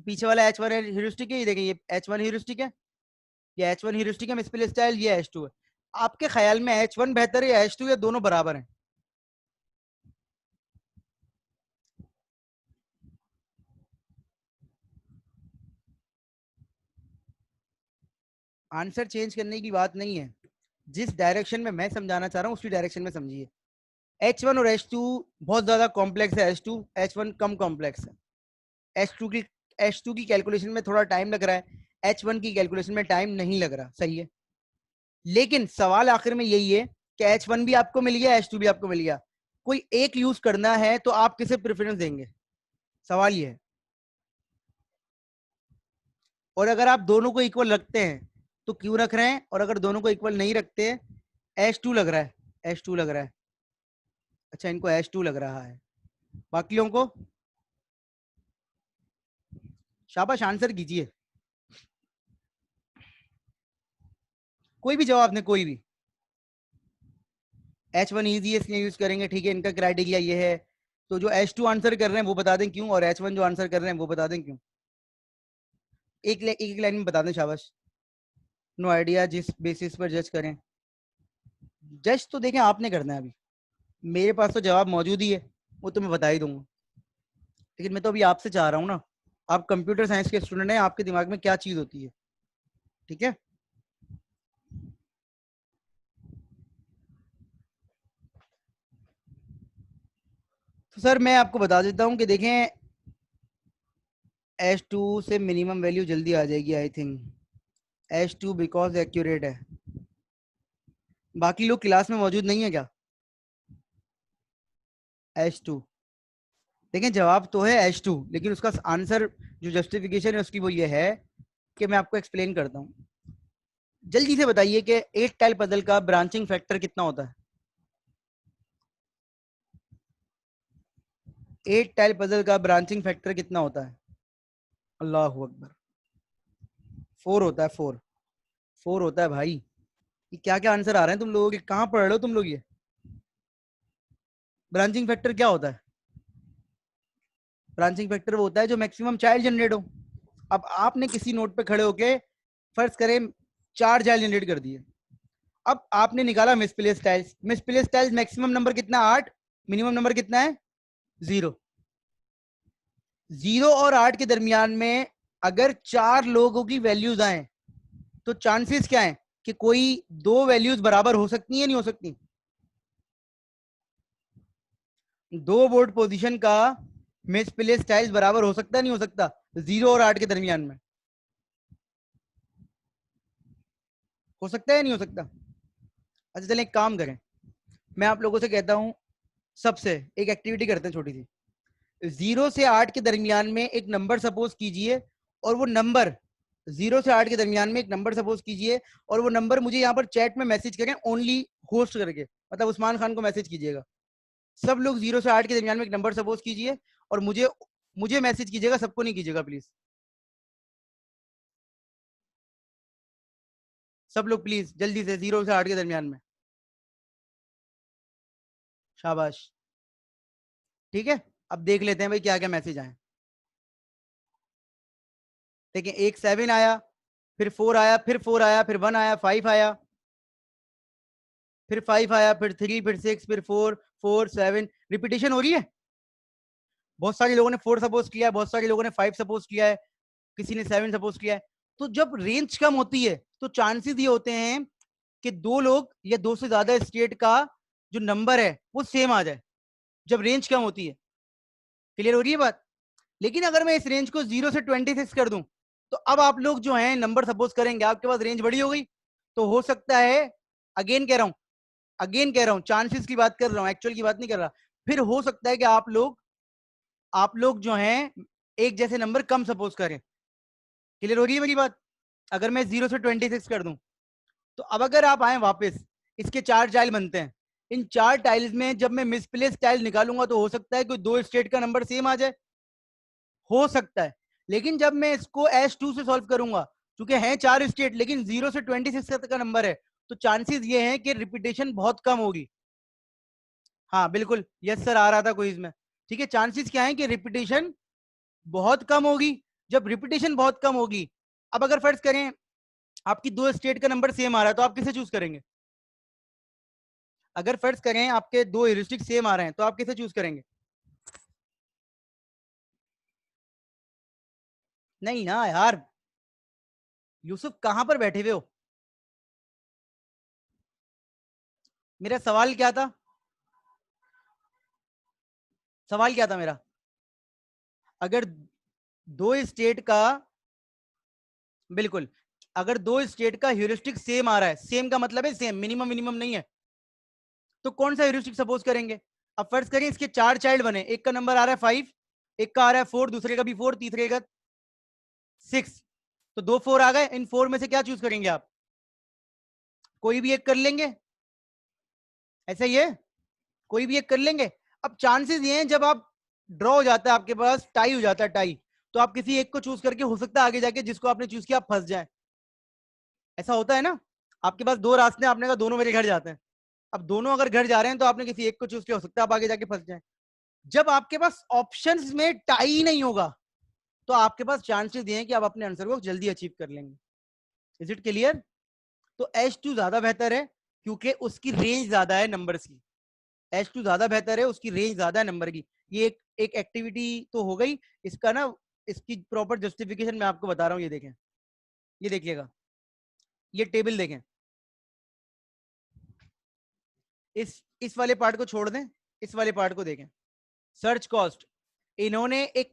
पीछे वाला H1 ह्यूरिस्टिक है, ये देखिए ये H1 ह्यूरिस्टिक है, ये H1 ह्यूरिस्टिक है मिसफिल स्टाइल, ये H2 है। आपके ख्याल में H1 बेहतर है या H2, या दोनों बराबर हैं? आंसर चेंज करने की बात नहीं है, जिस डायरेक्शन में मैं समझाना चाह रहा हूँ उसी डायरेक्शन में समझिए। H1 और H2 बहुत ज्यादा कॉम्प्लेक्स है, H1 कम कॉम्प्लेक्स है। H2 की कैलकुलेशन में थोड़ा टाइम लग रहा है, H1 की कैलकुलेशन में टाइम नहीं लग रहा, सही है। लेकिन सवाल आखिर में यही है कि H1 भी आपको मिल गया, H2 भी आपको मिल गया, कोई एक यूज करना है तो आप किसे प्रेफरेंस देंगे? सवाल ये है। और अगर आप दोनों को इक्वल रखते हैं तो क्यों रख रहे हैं, और अगर दोनों को इक्वल नहीं रखते हैं, H2 लग रहा है, H2 लग रहा है, अच्छा इनको H2 लग रहा है, बाकियों को शाबाश आंसर कीजिए, कोई भी जवाब दें, कोई भी। H1 ईजी है इसलिए यूज करेंगे, ठीक है, इनका क्राइटेरिया ये है। तो जो H2 आंसर कर रहे हैं वो बता दें क्यों, और H1 जो आंसर कर रहे हैं वो बता दें क्यों। एक लाइन में बता दें, शाबाश। नो आइडिया, जिस बेसिस पर जज करें। जज तो देखें आपने करना है अभी, मेरे पास तो जवाब मौजूद ही है, वो तो मैं बता ही दूंगा। लेकिन मैं तो अभी आपसे चाह रहा हूँ ना, आप कंप्यूटर साइंस के स्टूडेंट हैं, आपके दिमाग में क्या चीज होती है, ठीक है? तो सर मैं आपको बता देता हूँ कि देखें, H2 से मिनिमम वैल्यू जल्दी आ जाएगी I think, H2 because accurate है। बाकी लोग क्लास में मौजूद नहीं है क्या? H2, देखें जवाब तो है H2, लेकिन उसका आंसर जो जस्टिफिकेशन है उसकी वो ये है कि मैं आपको एक्सप्लेन करता हूँ। जल्दी से बताइए कि 8 टाइल पजल का ब्रांचिंग फैक्टर कितना होता है? 8 टाइल पजल का ब्रांचिंग फैक्टर कितना होता है? अल्लाह अकबर, 4 होता है, 4। 4 होता है भाई। ये क्या क्या आंसर आ रहे हैं तुम लोगों के, कहाँ पढ़ रहे हो तुम लोग ये? ब्रांचिंग फैक्टर क्या होता है? ब्रांचिंग फैक्टर वो होता है जो मैक्सिमम चाइल्ड जनरेट हो। अब आपने किसी नोट पे खड़े होके फर्ज करें 4 चाइल्ड जनरेट कर दिए, अब आपने निकाला misplace tiles, misplace tiles maximum number कितना 8, मिनिमम नंबर कितना है 0। 0 और 8 के दरमियान में अगर 4 लोगों की वैल्यूज आए तो चांसेस क्या है कि कोई दो वैल्यूज बराबर हो सकती है, नहीं हो सकती? दो बोर्ड पोजीशन का मिसप्लेस टाइल्स बराबर हो सकता है, नहीं हो सकता? 0 और 8 के दरमियान में हो सकता है, नहीं हो सकता? अच्छा चलें एक काम करें, मैं आप लोगों से कहता हूं, सबसे एक एक्टिविटी करते हैं छोटी सी। 0 से 8 के दरमियान में एक नंबर सपोज कीजिए, और वो नंबर 0 से 8 के दरमियान में एक नंबर सपोज कीजिए, और वो नंबर मुझे यहाँ पर चैट में मैसेज करें ओनली होस्ट करके, मतलब उस्मान खान को मैसेज कीजिएगा। सब लोग 0 से 8 के दरमियान में एक नंबर सपोज कीजिए और मुझे मुझे मैसेज कीजिएगा, सबको नहीं कीजिएगा प्लीज। सब लोग प्लीज जल्दी से 0 से 8 के दरमियान में, शाबाश। ठीक है, अब देख लेते हैं भाई क्या क्या मैसेज आए। देखिए एक 7 आया, फिर 4 आया, फिर 4 आया, फिर 1 आया, 5 आया, फिर 5 आया, फिर 3, फिर 6, फिर 4, 4, 7, रिपीटेशन हो रही है। बहुत सारे लोगों ने 4 सपोज किया है, बहुत सारे लोगों ने 5 सपोज किया है, किसी ने 7 सपोज किया है। तो जब रेंज कम होती है तो चांसेस ये होते हैं कि दो लोग या दो से ज्यादा स्टेट का जो नंबर है वो सेम आ जाए, जब रेंज कम होती है। क्लियर हो रही है बात? लेकिन अगर मैं इस रेंज को 0 से 26 कर दूं, तो अब आप लोग जो हैं नंबर सपोज करेंगे, आपके पास रेंज बड़ी हो गई। तो हो सकता है, अगेन कह रहा हूं चांसेस की बात कर रहा हूं, एक्चुअल की बात नहीं कर रहा। फिर हो सकता है कि आप लोग जो हैं एक जैसे नंबर कम सपोज करें। क्लियर हो रही है मेरी बात? अगर मैं 0 से 26 कर दूं, तो अब अगर आप आए वापस, इसके 4 टाइल बनते हैं। इन 4 टाइल्स में जब मैं मिसप्लेस टाइल निकालूंगा तो हो सकता है कोई दो स्टेट का नंबर सेम आ जाए, हो सकता है। लेकिन जब मैं इसको S2 से सॉल्व करूंगा, क्योंकि हैं 4 स्टेट लेकिन 0 से 26 तक का नंबर है, तो चांसेस ये हैं कि रिपीटेशन बहुत कम होगी। हाँ बिल्कुल, यस सर, आ रहा था क्विज में। ठीक है, चांसेस क्या है कि रिपीटेशन बहुत कम होगी। जब रिपीटेशन बहुत कम होगी, अब अगर फर्ज करें आपकी दो स्टेट का नंबर सेम आ रहा है, तो आप किसे चूज करेंगे? अगर फर्ज करें आपके दो ह्यूरिस्टिक सेम आ रहे हैं, तो आप किसे चूज करेंगे? नहीं ना यार, यूसुफ कहां पर बैठे हुए हो? मेरा सवाल क्या था? सवाल क्या था मेरा? अगर दो स्टेट का, बिल्कुल, अगर दो स्टेट का ह्यूरिस्टिक सेम आ रहा है, सेम का मतलब है सेम, मिनिमम मिनिमम नहीं है, तो कौन सा ह्यूरिस्टिक सपोज करेंगे? अब फर्ज करें इसके 4 चाइल्ड बने, एक का नंबर आ रहा है 5, एक का आ रहा है 4, दूसरे का भी 4, तीसरे का 6, तो दो 4 आ गए। इन 4 में से क्या चूज करेंगे आप? कोई भी एक कर लेंगे, ऐसा ही है, कोई भी एक कर लेंगे। अब चांसेस ये हैं जब आप ड्रॉ हो जाता है, आपके पास टाई हो जाता है, टाई, तो आप किसी एक को चूज करके, हो सकता है आगे जाके जिसको आपने चूज किया आप फंस जाए। ऐसा होता है ना, आपके पास दो रास्ते हैं, आपने कहा दोनों मेरे घर जाते हैं। अब दोनों अगर घर जा रहे हैं तो आपने किसी एक को चूज किया, हो सकता है आप आगे जाके फंस जाए। जब आपके पास ऑप्शंस में टाई नहीं होगा, तो आपके पास चांसेस ये हैं कि आप अपने आंसर को जल्दी अचीव कर लेंगे। Is it clear? तो H2 ज्यादा बेहतर है, क्योंकि उसकी रेंज ज्यादा है नंबर्स की। H2 ज्यादा बेहतर है, उसकी रेंज ज्यादा है नंबर की। ये एक एक्टिविटी तो हो गई। इसका ना, इसकी प्रॉपर जस्टिफिकेशन मैं आपको बता रहा हूँ, ये देखें, ये देखिएगा, ये टेबल देखें। इस वाले पार्ट को छोड़ दें, इस वाले पार्ट को देखें। सर्च कॉस्ट, इन्होंने एक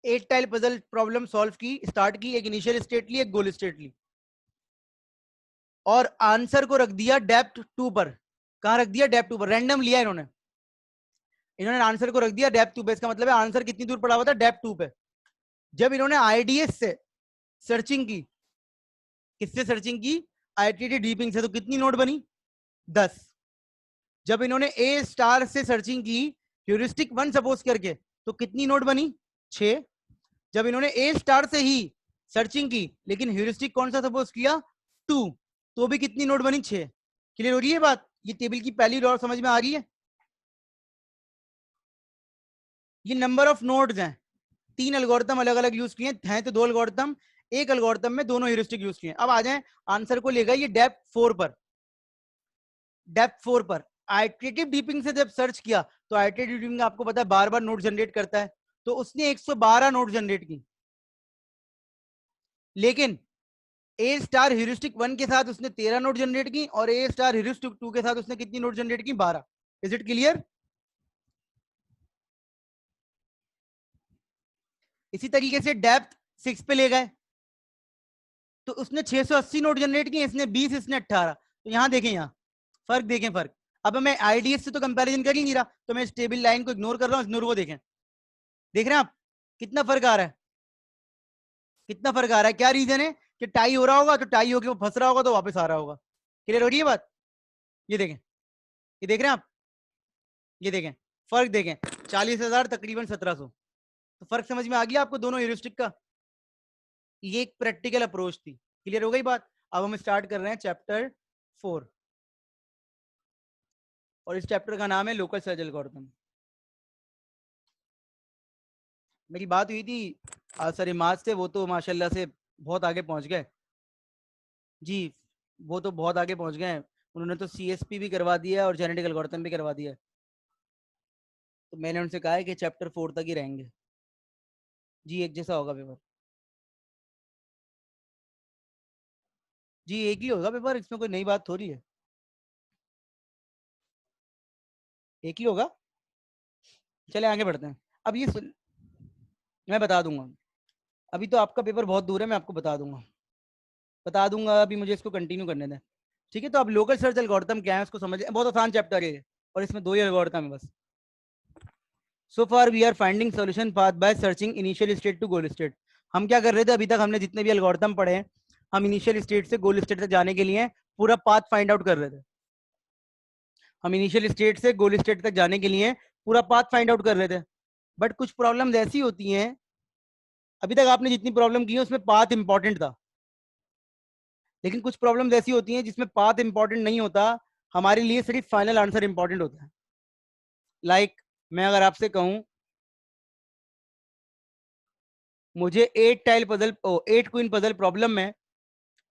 8 टाइल पजल प्रॉब्लम सॉल्व की, स्टार्ट की, एक इनिशियल स्टेट ली, एक गोल स्टेट ली, और आंसर को रख दिया डेप्थ 2 पर। कहां रख दिया? डेप्थ 2 पर, रैंडम लिया इन्होंने। इन्होंने आंसर को रख दिया डेप्थ 2 पे, इसका मतलब है आंसर कितनी दूर पड़ा हुआ था? डेप्थ 2 पे। जब इन्होंने आईडीएस से सर्चिंग की, किससे सर्चिंग की? आईटीटी डीपिंग से, तो कितनी नोट बनी? 10। जब इन्होंने ए स्टार से सर्चिंग की, ह्यूरिस्टिक 1 सपोज करके, तो कितनी नोट बनी? 6। जब इन्होंने ए स्टार से ही सर्चिंग की, लेकिन ह्यूरिस्टिक कौन सा सपोज किया? 2, तो भी कितनी नोट बनी? 6। क्लियर हो रही है बात? ये टेबल की पहली लॉ समझ में आ रही है? ये नंबर ऑफ नोड्स हैं, 3 एल्गोरिथम अलग अलग यूज किए हैं, तो 2 एल्गोरिथम, एक एल्गोरिथम में दोनों ह्यूरिस्टिक यूज किए। अब आ जाए आंसर को लेगा ये डेप्थ 4 पर। डेप्थ 4 पर आइटरेटिव डीपिंग से जब सर्च किया, तो आइटरेटिव डीपिंग आपको पता है बार बार नोट जनरेट करता है, तो उसने 112 नोट जनरेट की। लेकिन ए स्टार ह्यूरिस्टिक 1 के साथ उसने 13 नोट जनरेट की, और ए स्टार ह्यूरिस्टिक 2 के साथ उसने कितनी नोट जनरेट की? 12। Is it clear? इसी तरीके से डेप्थ 6 पे ले गए, तो उसने 680 नोट जनरेट की, इसने 20, इसने 18। तो यहां देखें, यहां फर्क देखें, फर्क। अब मैं आईडीएस से तो कंपैरिजन कर ही नहीं रहा, तो मैं इस टेबल लाइन को इग्नोर कर रहा हूं, इग्नोर को देखें। देख रहे हैं आप कितना फर्क आ रहा है? कितना फर्क आ रहा है? क्या रीजन है? कि टाई हो रहा होगा तो टाई होके वो फंस रहा होगा तो वापस आ रहा होगा। क्लियर हो रही है बात? ये देखें, ये देख रहे हैं आप, ये देखें, फर्क देखें, 40,000 तकरीबन 1700। तो फर्क समझ में आ गया आपको दोनों ह्यूरिस्टिक का? ये एक प्रैक्टिकल अप्रोच थी। क्लियर हो गई बात? अब हम स्टार्ट कर रहे हैं चैप्टर 4, और इस चैप्टर का नाम है लोकल सर्च एल्गोरिथम। मेरी बात हुई थी सर इमाज से, वो तो माशाल्लाह से बहुत आगे पहुंच गए। जी, वो तो बहुत आगे पहुंच गए हैं। उन्होंने तो CSP भी करवा दिया और जेनेटिक एल्गोरिथम भी करवा दिया। तो मैंने उनसे कहा है कि चैप्टर 4 तक ही रहेंगे। जी एक जैसा होगा पेपर। जी एक ही होगा पेपर, इसमें कोई नई बात थोड़ी है। एक ही होगा। चले आगे बढ़ते हैं। अब ये मैं बता दूंगा। अभी तो आपका पेपर बहुत दूर है, मैं आपको बता दूंगा अभी मुझे इसको कंटिन्यू करने दें। ठीक है, तो अब लोकल सर्च एल्गोरिथम क्या है उसको समझ, बहुत आसान चैप्टर है ये, और इसमें 2 ही एल्गोरिथम है बस। So far we are finding solution path by searching initial state to goal state. हम क्या कर रहे थे अभी तक, हमने जितने भी एल्गोरिथम पढ़े हैं, हम इनिशियल स्टेट से गोल स्टेट तक जाने के लिए पूरा पाथ फाइंड आउट कर रहे थे। हम इनिशियल स्टेट से गोल स्टेट तक जाने के लिए पूरा पाथ फाइंड आउट कर रहे थे। बट कुछ प्रॉब्लम्स ऐसी होती हैं, अभी तक आपने जितनी प्रॉब्लम की है उसमें पाथ इंपॉर्टेंट था, लेकिन कुछ प्रॉब्लम्स ऐसी होती हैं जिसमें पाथ इंपॉर्टेंट नहीं होता, हमारे लिए सिर्फ फाइनल आंसर इंपॉर्टेंट होता है। लाइक मैं अगर आपसे कहूं मुझे 8 क्वीन पजल प्रॉब्लम में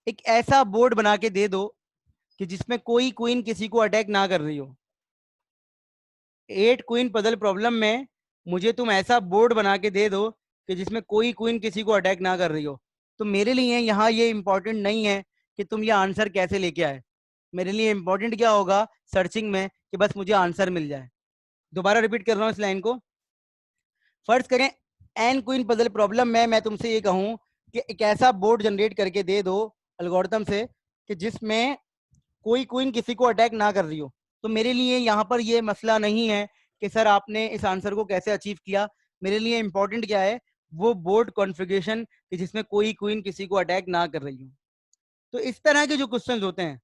एक ऐसा बोर्ड बना के दे दो कि जिसमें कोई क्वीन किसी को अटैक ना कर रही हो। 8 क्वीन पजल प्रॉब्लम में मुझे तुम ऐसा बोर्ड बना के दे दो कि जिसमें कोई क्वीन किसी को अटैक ना कर रही हो, तो मेरे लिए यहाँ ये इंपॉर्टेंट नहीं है कि तुम ये आंसर कैसे लेके आए। मेरे लिए इंपॉर्टेंट क्या होगा सर्चिंग में, कि बस मुझे आंसर मिल जाए। दोबारा रिपीट कर रहा हूँ इस लाइन को। फर्ज करें एन क्वीन पजल प्रॉब्लम में मैं तुमसे ये कहूं कि एक ऐसा बोर्ड जनरेट करके दे दो एल्गोरिथम से कि जिसमें कोई क्वीन किसी को अटैक ना कर रही हो, तो मेरे लिए यहाँ पर ये मसला नहीं है कि सर आपने इस आंसर को कैसे अचीव किया। मेरे लिए इंपॉर्टेंट क्या है, वो बोर्ड कॉन्फ़िगरेशन कि जिसमें कोई क्वीन किसी को अटैक ना कर रही हो। तो इस तरह के जो क्वेश्चंस होते हैं,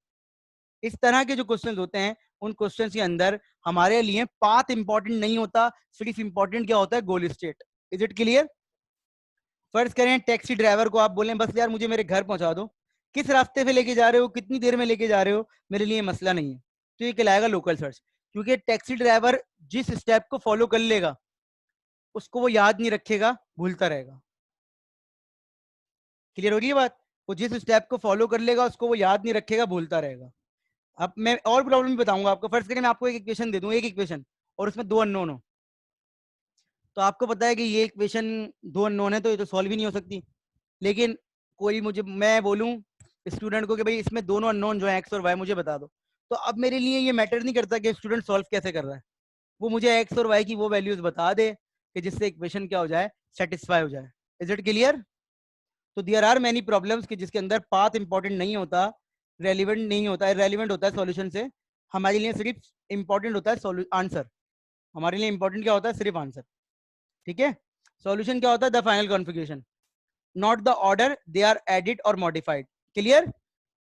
इस तरह के जो क्वेश्चंस होते हैं, उन क्वेश्चंस के अंदर हमारे लिए पाथ इंपॉर्टेंट नहीं होता, सिर्फ इंपॉर्टेंट क्या होता है, गोल स्टेट। Is it clear? फर्ज करें टैक्सी ड्राइवर को आप बोलें बस यार मुझे मेरे घर पहुंचा दो, किस रास्ते पे लेके जा रहे हो, कितनी देर में लेके जा रहे हो, मेरे लिए मसला नहीं है। तो ये कहलाएगा लोकल सर्च, क्योंकि टैक्सी ड्राइवर जिस स्टेप को फॉलो कर लेगा उसको वो याद नहीं रखेगा, भूलता रहेगा। क्लियर हो रही है बात? वो जिस स्टेप को फॉलो कर लेगा उसको वो याद नहीं रखेगा, भूलता रहेगा। अब मैं और प्रॉब्लम भी बताऊंगा आपको। फर्स्ट करें मैं आपको एक इक्वेशन दे दूं, एक इक्वेशन, और उसमें 2 अननोन हो, तो आपको पता है कि ये इक्वेशन 2 अननोन है तो ये तो सॉल्व ही नहीं हो सकती। लेकिन कोई मुझे, मैं बोलूं स्टूडेंट को कि भाई इसमें दोनों अननोन जो है एक्स और वाई मुझे बता दो, तो अब मेरे लिए ये मैटर नहीं करता कि स्टूडेंट सॉल्व कैसे कर रहा है, वो मुझे एक्स और वाई की वो वैल्यूज बता दे कि जिससे इक्वेशन क्या हो जाए, सेटिस्फाई हो जाए। Is it clear? तो देयर आर मेनी प्रॉब्लम्स कि जिसके अंदर पाथ इंपॉर्टेंट नहीं होता, रेलिवेंट नहीं होता, इररेलेवेंट होता है सॉल्यूशन से। हमारे लिए सिर्फ इंपॉर्टेंट होता है आंसर। हमारे लिए इंपॉर्टेंट क्या होता है, सिर्फ आंसर। ठीक है, सॉल्यूशन क्या होता है, the final configuration, not the order they are added और मॉडिफाइड। क्लियर?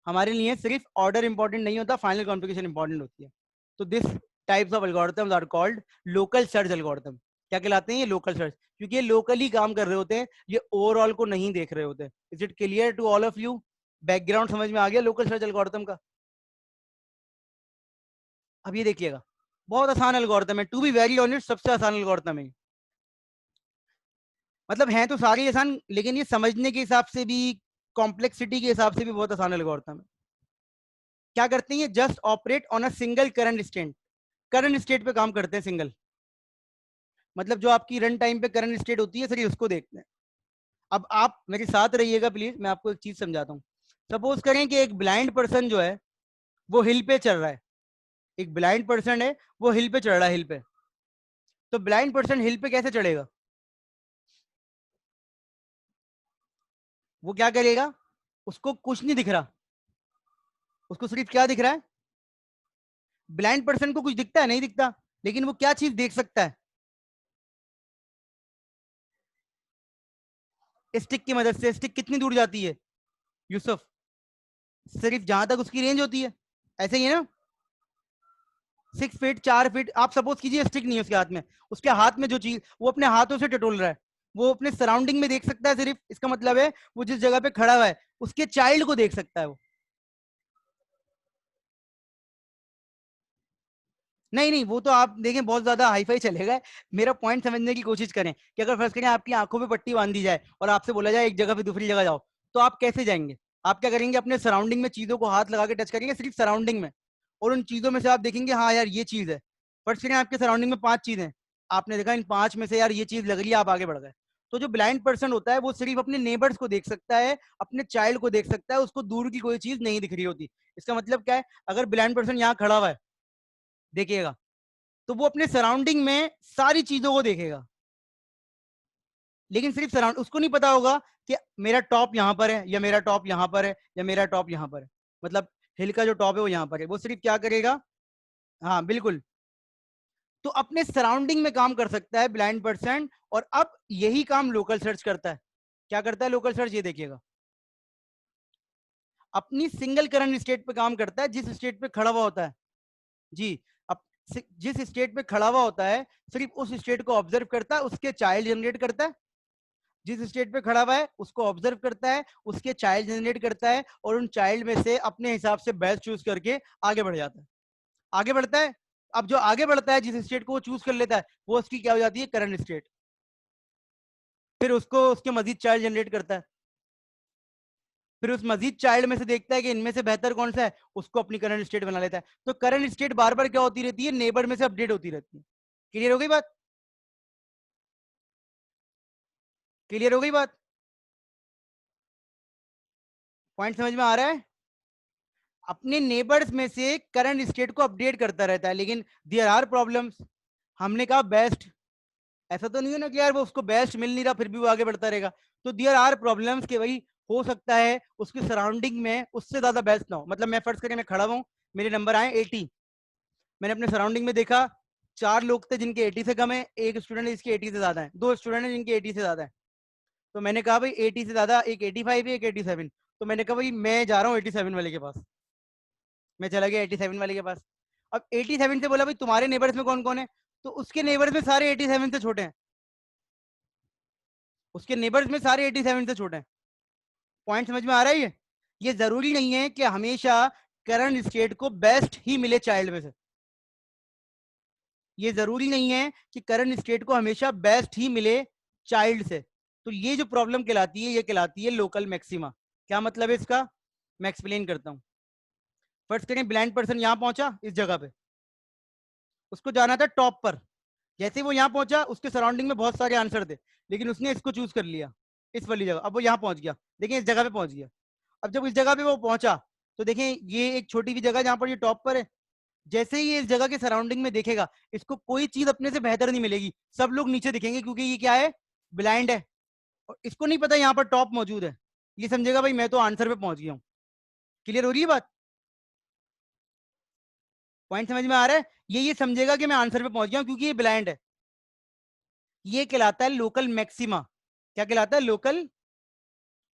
हमारे लिए सिर्फ ऑर्डर इंपॉर्टेंट नहीं होता, फाइनल कॉन्फ़िगरेशन इंपॉर्टेंट होती है। तो this types of algorithms are called local search algorithm. क्या कहलाते हैं ये, लोकल सर्च, क्योंकि ये लोकली काम कर रहे होते हैं, ये ओवरऑल को नहीं देख रहे होते। Is it clear to all of you? Background समझ में आ गया लोकल सर्च एल्गोरिथम का? अब ये देखिएगा, बहुत आसान एल्गोरिथम है, टू बी वेरी ऑनेस्ट सबसे आसान एल्गोरिथम है। मतलब हैं तो सारे आसान, लेकिन ये समझने के हिसाब से भी, कॉम्प्लेक्सिटी के हिसाब से भी बहुत आसान एल्गोरिथम है। क्या करते हैं ये, just operate on a single current state, current state पे काम करते हैं सिंगल। मतलब जो आपकी रन टाइम पे करंट स्टेट होती है सिर्फ उसको देखते हैं। अब आप मेरे साथ रहिएगा प्लीज, मैं आपको एक चीज समझाता हूँ। सपोज करें कि एक ब्लाइंड पर्सन जो है वो हिल पे चल रहा है, एक ब्लाइंड पर्सन है वो हिल पे चढ़ रहा है, हिल पे। तो ब्लाइंड पर्सन हिल पे कैसे चढ़ेगा? वो क्या करेगा, उसको कुछ नहीं दिख रहा, उसको सिर्फ क्या दिख रहा है, ब्लाइंड पर्सन को कुछ दिखता है, नहीं दिखता, लेकिन वो क्या चीज देख सकता है, स्टिक की मदद से। स्टिक कितनी दूर जाती है यूसुफ? सिर्फ जहां तक उसकी रेंज होती है, ऐसे ही है ना, 6 फीट 4 फीट। आप सपोज कीजिए स्टिक नहीं है उसके हाथ में, उसके हाथ में जो चीज वो अपने हाथों से टटोल रहा है, वो अपने सराउंडिंग में देख सकता है सिर्फ, इसका मतलब है वो जिस जगह पे खड़ा हुआ है उसके चाइल्ड को देख सकता है वो। नहीं नहीं, वो तो आप देखें बहुत ज्यादा हाईफाई चलेगा। मेरा पॉइंट समझने की कोशिश करें कि अगर फर्ज करें आपकी आंखों पे पट्टी बांध दी जाए और आपसे बोला जाए एक जगह पे दूसरी जगह जाओ, तो आप कैसे जाएंगे? आप क्या करेंगे, अपने सराउंडिंग में चीजों को हाथ लगा के टच करेंगे, सिर्फ सराउंडिंग में। और उन चीजों में से आप देखेंगे हाँ यार ये चीज है। फर्स्ट करें आपके सराउंडिंग में 5 चीजें, आपने देखा इन 5 में से यार ये चीज लग रही है, आप आगे बढ़ गए। तो जो ब्लाइंड पर्सन होता है वो सिर्फ अपने नेबर्स को देख सकता है, अपने चाइल्ड को देख सकता है, उसको दूर की कोई चीज नहीं दिख रही होती। इसका मतलब क्या है, अगर ब्लाइंड पर्सन यहाँ खड़ा हुआ है देखिएगा, तो वो अपने सराउंडिंग में सारी चीजों को देखेगा, लेकिन सिर्फ सराउंड, उसको नहीं पता होगा कि मेरा टॉप यहाँ पर है या मेरा टॉप यहाँ पर है या मेरा टॉप यहाँ पर है, मतलब हिल का जो टॉप है वो यहाँ पर है। वो सिर्फ क्या करेगा, हाँ बिल्कुल, तो अपने सराउंडिंग में काम कर सकता है ब्लाइंड पर्सन। और अब यही काम लोकल सर्च करता है। क्या करता है लोकल सर्च, ये देखिएगा, अपनी सिंगल करंट स्टेट पे काम करता है, जिस स्टेट पे खड़ा हुआ होता है जी। अब जिस स्टेट पे खड़ा हुआ होता है सिर्फ उस स्टेट को ऑब्जर्व करता है, उसके चाइल्ड जनरेट करता है। जिस स्टेट पे खड़ा हुआ है उसको ऑब्जर्व करता है, उसके चाइल्ड जनरेट करता है, और उन चाइल्ड में से अपने हिसाब से बेस्ट चूज करके आगे बढ़ जाता है, आगे बढ़ता है। अब जो आगे बढ़ता है, जिस स्टेट को वो चूज कर लेता है, वो उसकी क्या हो जाती है, करंट स्टेट। फिर उसको उसके मजीद चाइल्ड जनरेट करता है, फिर उस मजीद चाइल्ड में से देखता है कि इनमें से बेहतर कौन सा है, उसको अपनी करंट स्टेट बना लेता है। तो करंट स्टेट बार बार क्या होती रहती है, नेबर में से अपडेट होती रहती है। क्लियर हो गई बात, क्लियर हो गई बात, पॉइंट समझ में आ रहा है। अपने नेबर्स में से करंट स्टेट को अपडेट करता रहता है, लेकिन देयर आर प्रॉब्लम्स। हमने कहा बेस्ट, ऐसा तो नहीं है ना कि यार वो उसको बेस्ट मिल नहीं रहा फिर भी वो आगे बढ़ता रहेगा। तो देयर आर प्रॉब्लम्स के भाई, हो सकता है उसकी सराउंडिंग में उससे ज्यादा बेस्ट ना हो। मतलब मैं फर्ज करके मैं खड़ा हूँ, मेरे नंबर आए 80, मैंने अपने सराउंडिंग में देखा 4 लोग थे जिनके 80 से कम है, एक स्टूडेंट है जिसके 80 से ज्यादा है, 2 स्टूडेंट है जिनके 80 से ज्यादा है। तो मैंने कहा भाई 80 से ज्यादा, एक 85 है एक 87। तो मैंने कहा भाई मैं जा रहा हूँ 87 वाले के पास, मैं चला गया 87 वाले के पास। अब 87 से बोला भाई तुम्हारे नेबर्स में कौन कौन है, तो उसके नेबर्स में सारे 87 से छोटे हैं, उसके नेबर्स में सारे 87 से छोटे हैं। पॉइंट समझ में आ रहा है ये जरूरी नहीं है कि हमेशा करंट स्टेट को बेस्ट ही मिले चाइल्ड में से, ये जरूरी नहीं है कि करंट स्टेट को हमेशा बेस्ट ही मिले चाइल्ड से। तो ये जो प्रॉब्लम कहलाती है ये कहलाती है लोकल मैक्सिमा। क्या मतलब है इसका, मैं एक्सप्लेन करता हूं। फर्स्ट करें ब्लाइंड पर्सन यहां पहुंचा इस जगह पे, उसको जाना था टॉप पर। जैसे ही वो यहाँ पहुंचा उसके सराउंडिंग में बहुत सारे आंसर थे, लेकिन उसने इसको चूज कर लिया, इस वाली जगह। अब वो यहाँ पहुंच गया, देखिए इस जगह पे पहुंच गया। अब जब इस जगह पे वो पहुंचा तो देखें ये एक छोटी सी जगह जहां पर ये टॉप पर है। जैसे ही ये इस जगह के सराउंडिंग में देखेगा, इसको कोई चीज अपने से बेहतर नहीं मिलेगी, सब लोग नीचे दिखेंगे क्योंकि ये क्या है, ब्लाइंड है। और इसको नहीं पता यहाँ पर टॉप मौजूद है, ये समझेगा भाई मैं तो आंसर पे पहुंच गया हूँ। क्लियर हो रही है बात, पॉइंट समझ में आ रहा है। ये समझेगा कि मैं आंसर पे पहुंच गया हूँ क्योंकि ये ब्लाइंड है। ये कहलाता है लोकल मैक्सिमा। क्या कहलाता है, लोकल,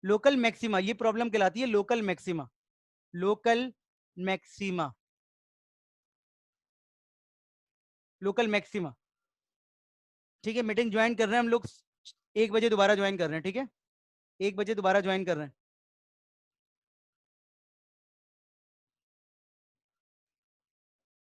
लोकल मैक्सिमा। ये प्रॉब्लम कहलाती है local maxima, local maxima, local maxima. ठीक है, मीटिंग ज्वाइन कर रहे हैं हम लोग, 1 बजे दोबारा ज्वाइन कर रहे हैं, ठीक है, 1 बजे दोबारा ज्वाइन कर रहे हैं।